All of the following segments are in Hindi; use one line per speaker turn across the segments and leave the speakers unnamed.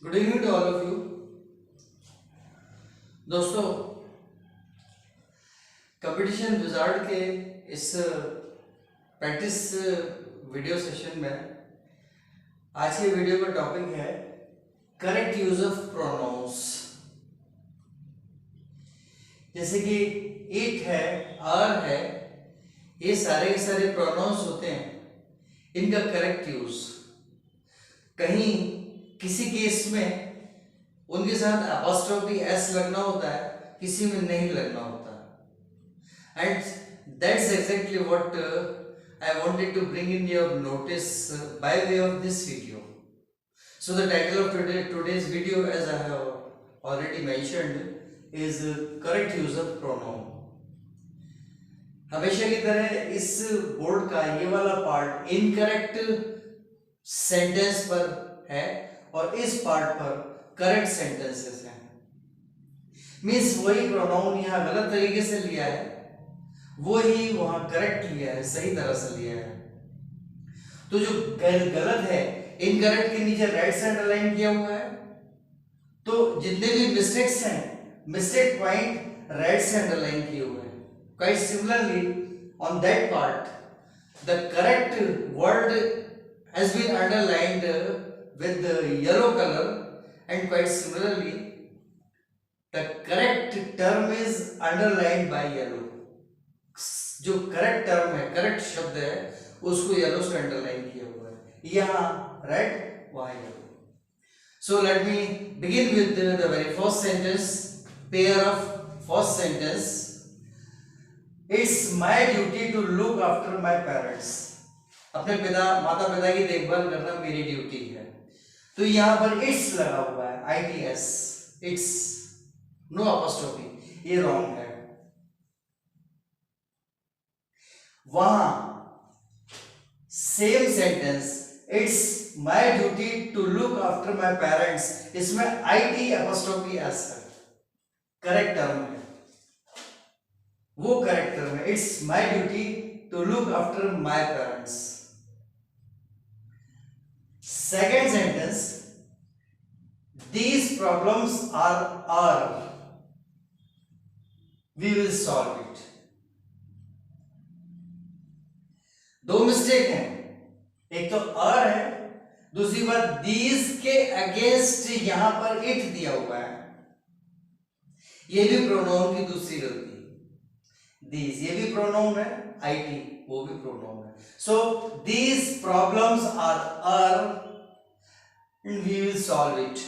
Good evening to all of you. दोस्तों, कंपटीशन विजार्ड के इस प्रैक्टिस वीडियो सेशन में आज के वीडियो का टॉपिक है करेक्ट यूज ऑफ प्रोनाउंस। जैसे कि इट है, आर है, ये सारे के सारे प्रोनाउंस होते हैं, इनका करेक्ट यूज। कहीं किसी केस में उनके साथ अपॉस्ट्रोफी एस लगना होता है, किसी में नहीं लगना होता। And that's exactly what I wanted to bring in your notice by way of this video. So the title of today's video, as I have already mentioned, is correct use of pronoun। हमेशा की तरह इस बोर्ड का ये वाला पार्ट इनकरेक्ट सेंटेंस पर है और इस पार्ट पर करेक्ट सेंटेंसेस हैं। मीन्स वही प्रोनाउन यहाँ गलत तरीके से लिया है, वो ही वहां करेक्ट लिया है, सही तरह से लिया है। तो जो गलत है, इनकरेक्ट के नीचे राइट से अंडरलाइन किया हुआ है, तो जितने भी मिस्टेक्स हैं, मिस्टेक पॉइंट राइट से अंडरलाइन किए हुए हैं। Quite similarly on that part the correct word has been underlined with the yellow color, and quite similarly the correct term is underlined by yellow। जो करेक्ट टर्म है, करेक्ट शब्द है, उसको येलो से अंडरलाइन किया हुआ है, यहाँ रेड, वहाँ yellow. So let me begin with the very first sentence, pair of first sentence. It's my duty to look after my parents. अपने माता पिता की देखभाल करना मेरी ड्यूटी है। तो यहां पर इट्स लगा हुआ है, ITS, इट्स, नो अपॉस्ट्रोफी, ये रॉन्ग है। वहां same sentence, it's my duty to look after my parents, इसमें IT अपॉस्ट्रोफी S है, करेक्ट टर्म है, वो करेक्ट टर्म है। It's my duty to look after my parents. Second sentence, these problems are our, we will solve it। दो मिस्टेक हैं, एक तो आर है, दूसरी बात these के अगेंस्ट यहां पर इट दिया हुआ है, ये भी प्रोनाउन की दूसरी गलती। these ये भी प्रोनाउन है, IT वो भी प्रोनाउन है। So these problems are our and we will solve it।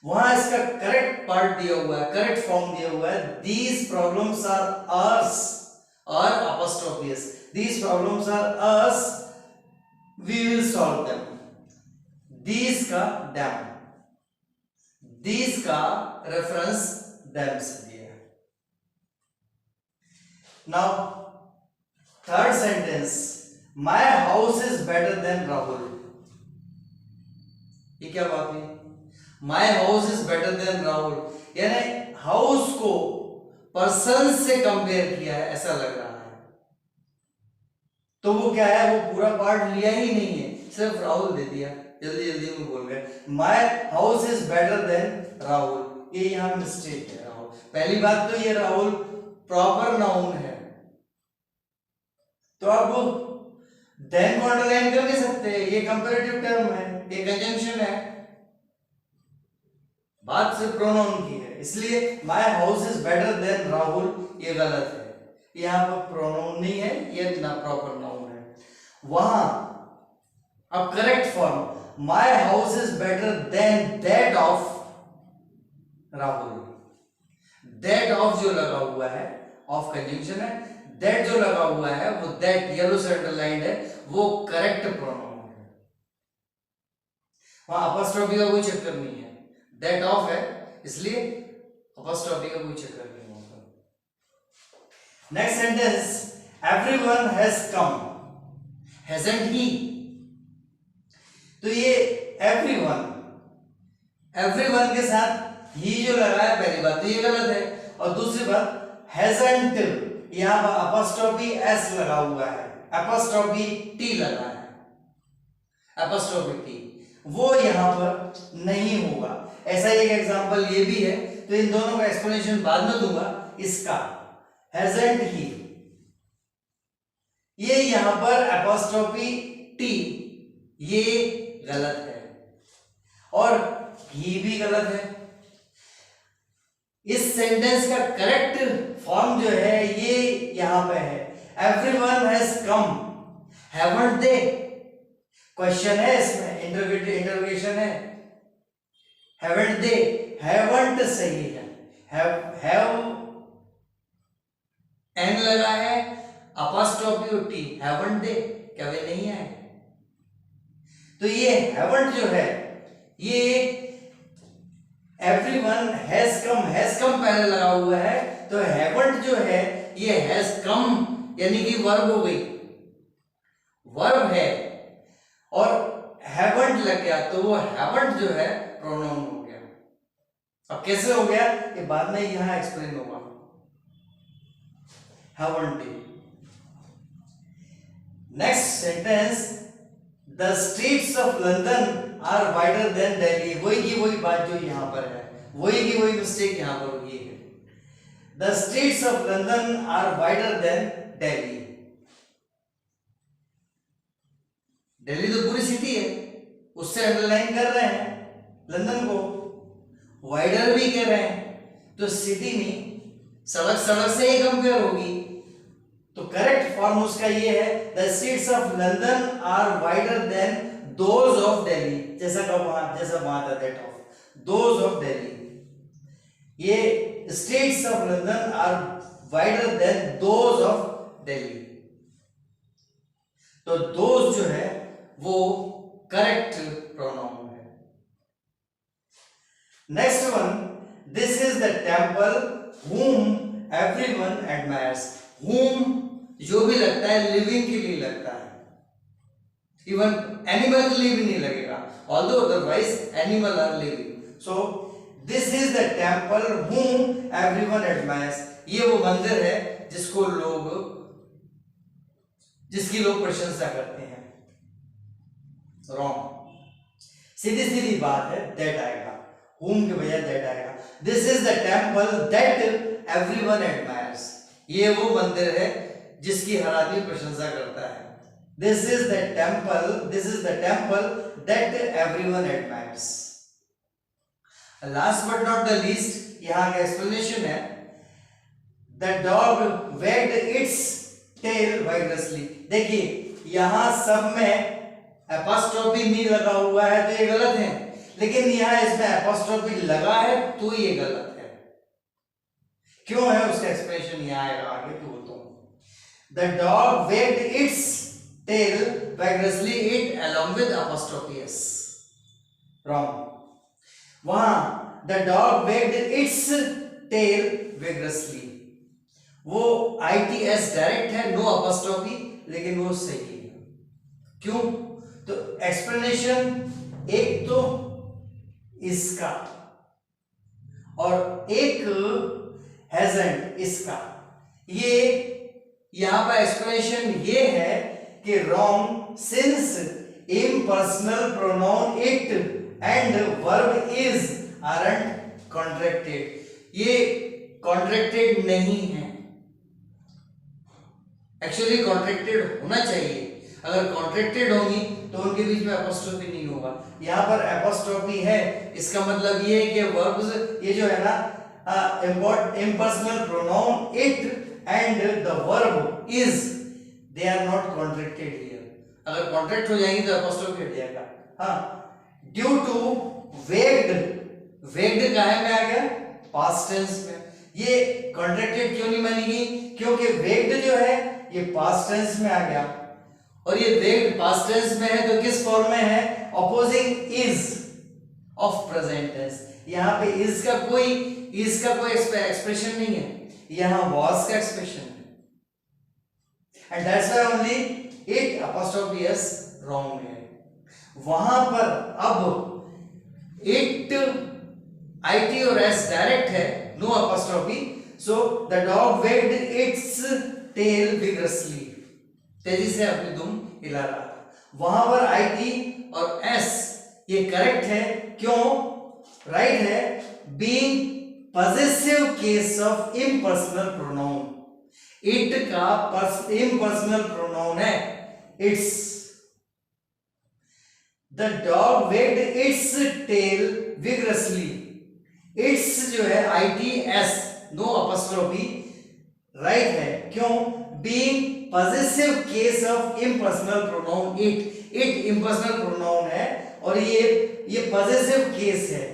वहां इसका करेक्ट पार्ट दिया हुआ है, करेक्ट फॉर्म दिया हुआ है, these problems are ours, or apostrophe s, these problems are ours, we will solve them। these का them, these का रेफरेंस them से दिया है। Now third sentence, my house is better than Rahul। ये क्या बात है? My house is better than Rahul, यानी हाउस को पर्सन से कंपेयर किया है, ऐसा लग रहा है। तो वो क्या है, वो पूरा पार्ट लिया ही नहीं है, सिर्फ राहुल दे दिया, जल्दी जल्दी में बोल गए My house is better than Rahul। ये यहाँ मिस्टेक है। राहुल, पहली बात तो ये राहुल प्रॉपर नाउन है, तो आप देन को अंडरलाइन कर नहीं सकते, ये कंपैरेटिव टर्म है, ये कंजंक्शन है, बात सिर्फ प्रोनाउन की है, इसलिए my house is better than Rahul ये गलत है। यहां पर प्रोनाउन नहीं है, ये ना प्रॉपर नाउन है। वहां अब correct form, my house is better than that of Rahul. That of जो लगा हुआ है, ऑफ कंजंक्शन है, दैट जो लगा हुआ है वो दैट येलो से अंडरलाइंड है, वो करेक्ट प्रोनाउन है। वहां अपॉस्ट्रोफी का कोई चक्कर नहीं है, दैट ऑफ है, इसलिए अपॉस्ट्रोफी का कोई चक्कर नहीं होगा। Next sentence, everyone has come, hasn't he. तो ये एवरीवन, एवरीवन के साथ ही जो लगा है, पहली बात तो ये गलत है, और दूसरी बात हैजंट, यहां पर अपॉस्ट्रोफी S लगा हुआ है, अपॉस्ट्रोफी T लगा है, अपॉस्ट्रोफी T। वो यहां पर नहीं होगा। ऐसा एक एग्जांपल ये भी है, तो इन दोनों का एक्सप्लेनेशन बाद में दूंगा। इसका हैजंट ही, ये यहां पर एपोस्ट्रोफी टी, ये गलत है और ही भी गलत है। इस सेंटेंस का करेक्ट फॉर्म जो है ये यहां पे है, everyone has come, haven't they. Question है इसमें, इंटरोगेशन है, हैवंट दे, हैवंट सही है, हैव एन लगा है, अपॉस्ट्रोफी टी, हैवंट दे, क्या वे नहीं आए? तो ये हैवंट जो है ये एवरीवन हैज कम पहले लगा हुआ है, तो हैवंट जो है ये हैज कम यानी कि वर्ब हो गई, वर्ब है और हैवंट लग गया तो वो हैवंट जो है प्रोनाउन हो गया। अब कैसे हो गया ये बाद में यहां एक्सप्लेन होगा। Haven't day. Next sentence, the streets of London are wider than Delhi. वही की वही बात जो यहां पर है, वही की वही मिस्टेक यहां पर हुई है। The streets of London are wider than Delhi. Delhi तो पूरी सिटी है, उससे अंडरलाइन कर रहे हैं लंदन को, वाइडर भी कह रहे हैं, तो सिटी में सड़क से ही कंपेयर होगी। तो करेक्ट फॉर्म उसका ये है, the streets of London are wider than those of Delhi, जैसा वहां था that of those of Delhi. ये streets of London are wider than those of Delhi, तो दोज जो है वो करेक्ट प्रोनाउन है। Next one, this is the temple whom everyone admires। whom जो भी लगता है लिविंग के लिए लगता है, इवन एनिमल के लिए भी नहीं लगेगा, although otherwise animal are living। so this is the temple whom everyone admires। ये वो मंदिर है जिसकी लोग प्रशंसा करते हैं। रॉन्ग, सीधी बात है, दैट आएगा, whom के बजाय दैट आएगा। This is the temple that everyone admires. ये वो मंदिर है जिसकी हर आदमी प्रशंसा करता है। This is the temple that everyone admires. Last but not the least, यहां का एक्सप्लेनेशन है, the dog wagged its tail वाइगरसली। देखिए यहां सब में एपोस्ट्रोफी नहीं लगा हुआ है तो ये गलत है, लेकिन यहां इसमें एपोस्ट्रोफी लगा है तो ये गलत है। क्यों है उसका एक्सप्लेनेशन यहां आएगा आगे, तो the dog wagged its tail vigorously, it along with apostrophe s। Wrong, वहां the dog wagged its tail vigorously, वो ITS डायरेक्ट है, नो अपॉस्ट्रोफी, लेकिन वो सही है। क्यों? तो एक्सप्लेनेशन एक तो इसका और एक हैजंट इसका। ये यहां पर एक्सप्लेनेशन ये है कि wrong, since impersonal pronoun it and verb is aren't contracted. ये कॉन्ट्रैक्टेड नहीं है, एक्चुअली कॉन्ट्रैक्टेड होना चाहिए। अगर कॉन्ट्रैक्टेड होंगी तो उनके बीच में एपोस्ट्रोफी नहीं होगा। यहां पर एपोस्ट्रोफी है, इसका मतलब ये है कि वर्ब्स ये जो है ना impersonal pronoun it and the verb is, they are not contracted here. अगर कॉन्ट्रैक्ट हो जाएंगे तो एपोस्ट्रोफी हट जाएगा। हाँ, ड्यू टू वेग्ड, वेग्ड काहे में आ गया? पास्ट टेंस में। ये कॉन्ट्रैक्टेड क्यों नहीं बनेगी? क्योंकि वेग्ड जो है ये पास्ट टेंस में आ गया, और ये वेग्ड पास्ट टेंस में है तो किस फॉर्म में है? Opposing is of present tense. यहां पे इज का कोई एक्सप्रेशन नहीं है, यहां वाज का एक्सप्रेशन है, and that's why only it apostrophe S wrong है। वहां पर अब इट IT और S डायरेक्ट है, no apostrophe, so the dog wagged its tail vigorously, तेजी से अपनी दुम हिला रहा था। वहां पर IT और S ये करेक्ट है, क्यों? राइट है, being possessive case of impersonal pronoun, it का इम्पर्सनल प्रोनाउन है its. The dog wagged its tail vigorously, its जो है ITS, नो अपॉस्ट्रोफी, राइट है, क्यों? Being possessive case of impersonal pronoun it, it impersonal pronoun है और ये पॉजेसिव केस है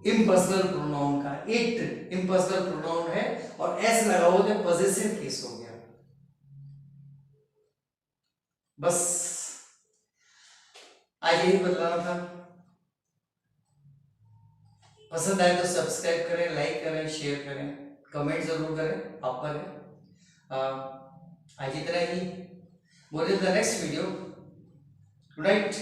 इम्पर्सनल प्रोनाउन का, इट इम्पर्सनल प्रोनाउन है और एस लगा हुआ तो पॉजेसिव केस हो गया। बस आज यही बदलाना था। पसंद आए तो सब्सक्राइब करें, लाइक करें, शेयर करें, कमेंट जरूर करें, आप पर है। आज इतना ही, बोलिए द नेक्स्ट वीडियो, राइट।